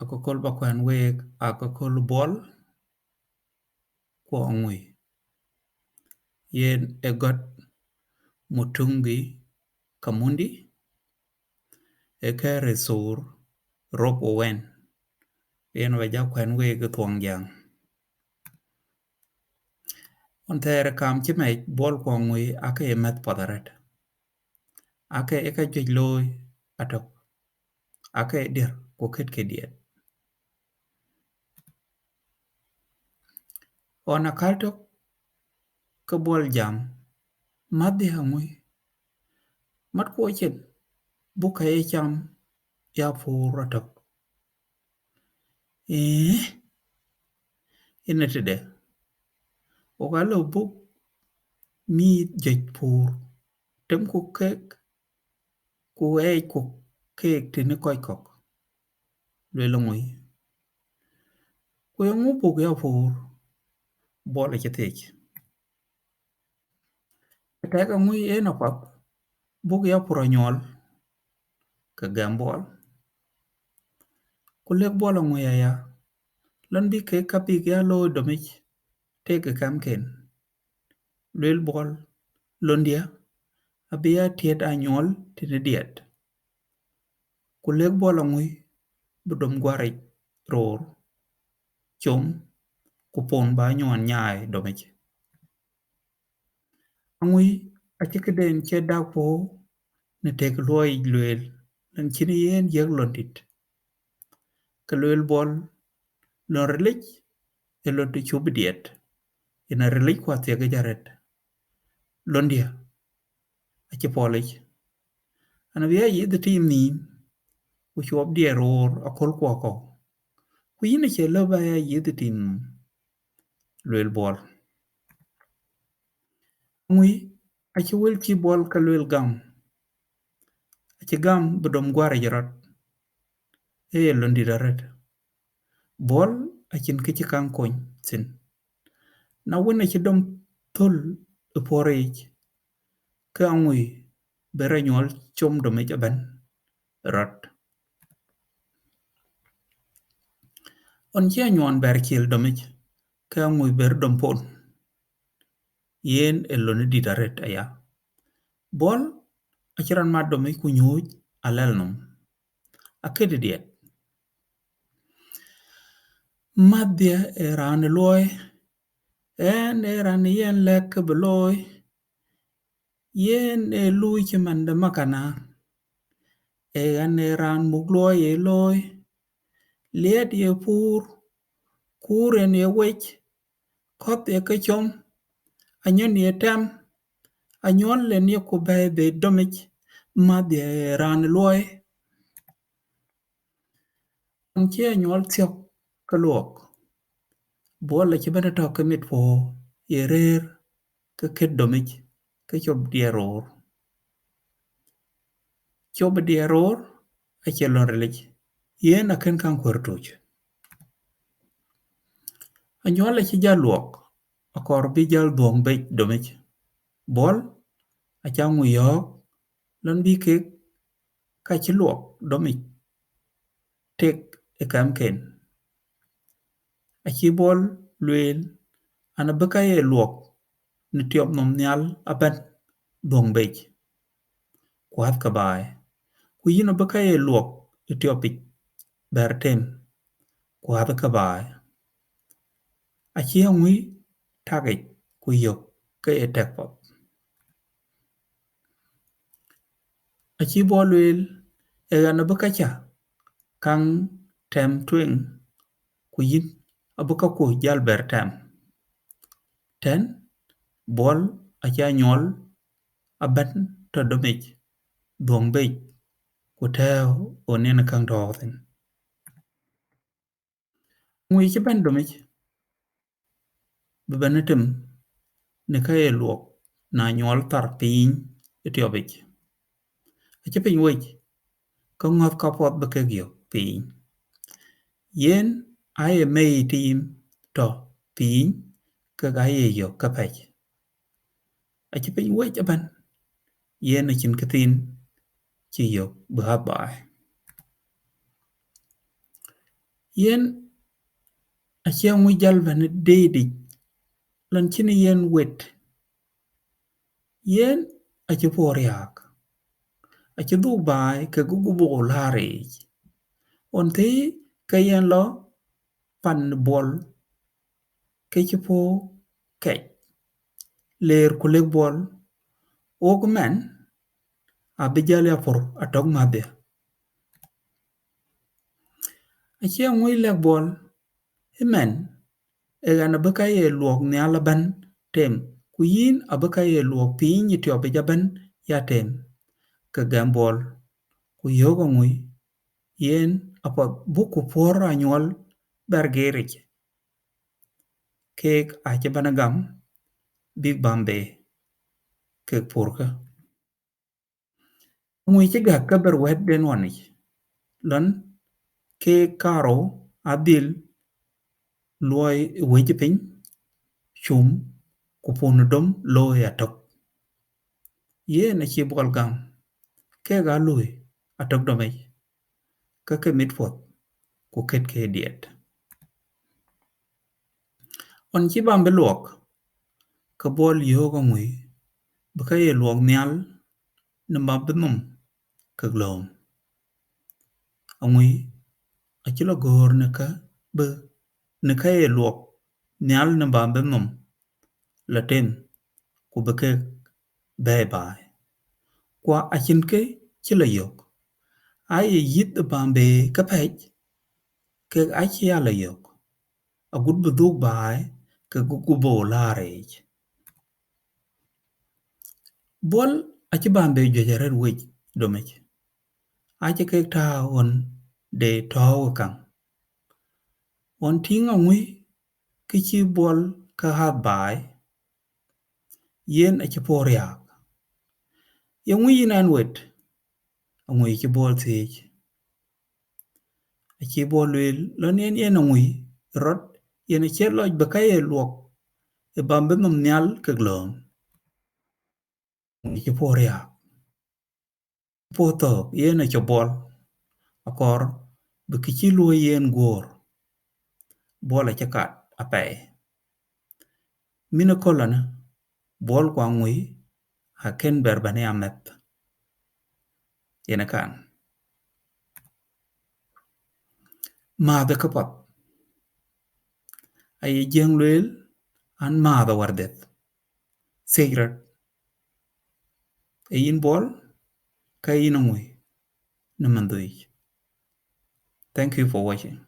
akokol bakwan wek akokol bol ko ngui yen egot mutungi kamundi ekere sur rop owen yen waja kwan wek thuong jang on there kam chime bol ko ngui ake emet podaret ake eka joj loy atok ake dir ko ket ke diet on akalto ke bol jam madhi hangui mat ko chen buka e cham ya fur atok inetede ogalo buk mi joj fur tem ko kek ku e ko kek tini koy kok lwelo ngui ku yungu buk ya fur bol chetech teka ngui eno pak buk ya puro nyol ke gambol kulek bol ngui ya lon bi ke kapi ya lo domich teke kamken lwel bol londia abia tiet anyol tini diet kulek bol ngui budom gwarech ror chom kupon ba nyon nyai domich ngui achikeden che dakpo ne tek loy lwel lan chini yen yeg londit ke lwel bol lon relich e lonti chubi diet ina relich kwa tiege jaret londia achi polich ana biya yid team ni ku chob die ror akol kwa ko ku yini che lo ba ya yid team lwel bol ngui achi wel chi bol ka lwel gam achi gam budom gware jarat e londi daret bol achin kichi kan kony sin na wina chi dom thul e porich ka ngui bere nyol chom dome jaban rat on chia nyon ber kiel domich ka ngui ber dom pon yen eloni ditaret aya bol achiran ma domich ku nyuj alelnum akedi diet madhia eran loy en eran yen lek beloy yen e lui chimande makana en eran mugloy e loy liet ye pur kuren ye wech koth ye kachom anyon ye tem anyon len ye kubay be domich madhia eran loy onche anyol tiok kaluok bola chibana toke mit po ye rer ka ket domich ka chob dieror chob dieror achelon relich yen aken kan kwertuch anyol achi jaluok akor bi jal duong bech domich bol achang uyok lon bi kek kachiluok domich tek e kamken achi bol lwel ana beka ye luok ni tiop nom nyal aben duong bech kwath kabai ku yino beka ye luok i tiopich ber tem kwath kabai achi ngui tagich ku yok ke e tekpot achi bol lwel e gana beka cha kang tem twing ku yin abuka ku jal ber tem ten bol acha nyol aben to domich duong bech ku teo onene kang tothin ngui chi ben domich bebenetem ne ka e luok na nyol tar piny etiopich achi piny wech ka ngoth kapot beke gyo piny yen aye mei tim to piny kaka aye yo kapech achi piny wech aben yen achin kathin chi yo bha bai yen achi ngui jal bane dedi lan chini yen wet yen achi poriak achi du bai ke gugu bo lare on te ke yen lo pan bol ke chi po ke ler kule bol ok men abijal ya por atong mabbe achi ngui le bol men egan abaka ye luok ni alaban tem ku yin abaka ye luok piny ni tio be jaban ya tem ke gambol ku yogo ngui yen apa buku por anyol bergerich kek ache banagam big bambe kek purka ngui che ga kaber wet den wani lan ke karo adil loy weje piny chum kupon dom loy atok yen achi bol gam ke ga loy atok domai ka ke mitfot ku ket ke diet on chi bambe luok ka bol yogo ngui baka ye luok nyal na mabbe num ka glom angui achilo gor na ka be na ka ye luok nyal na bambe num latem ku beke bye bye kwa achin ke chilo yok ai yit bambe ka pech ke achi ala yok agut bu bai ka gugu bo larech bol achi bambe jojarer wej domech achi ke ta on de towo kang on tinga ngui kichi bol ka hat bai yen achi poriak ye ngui yinan wet ngui chi bol thich achi bol wel lon yen ngui rot yen achi loj baka ye luok e bambe num nyal ke glom ngui chi poriak poto yen achi bol akor bikichi luo yen gor bol achi kat apay mina kolana bol kwa ngui haken berbane amet yena kan madhe kapat ay jeng lwel an madhe wardet sigrat ayin bol kayin ngui namandui. Thank you for watching.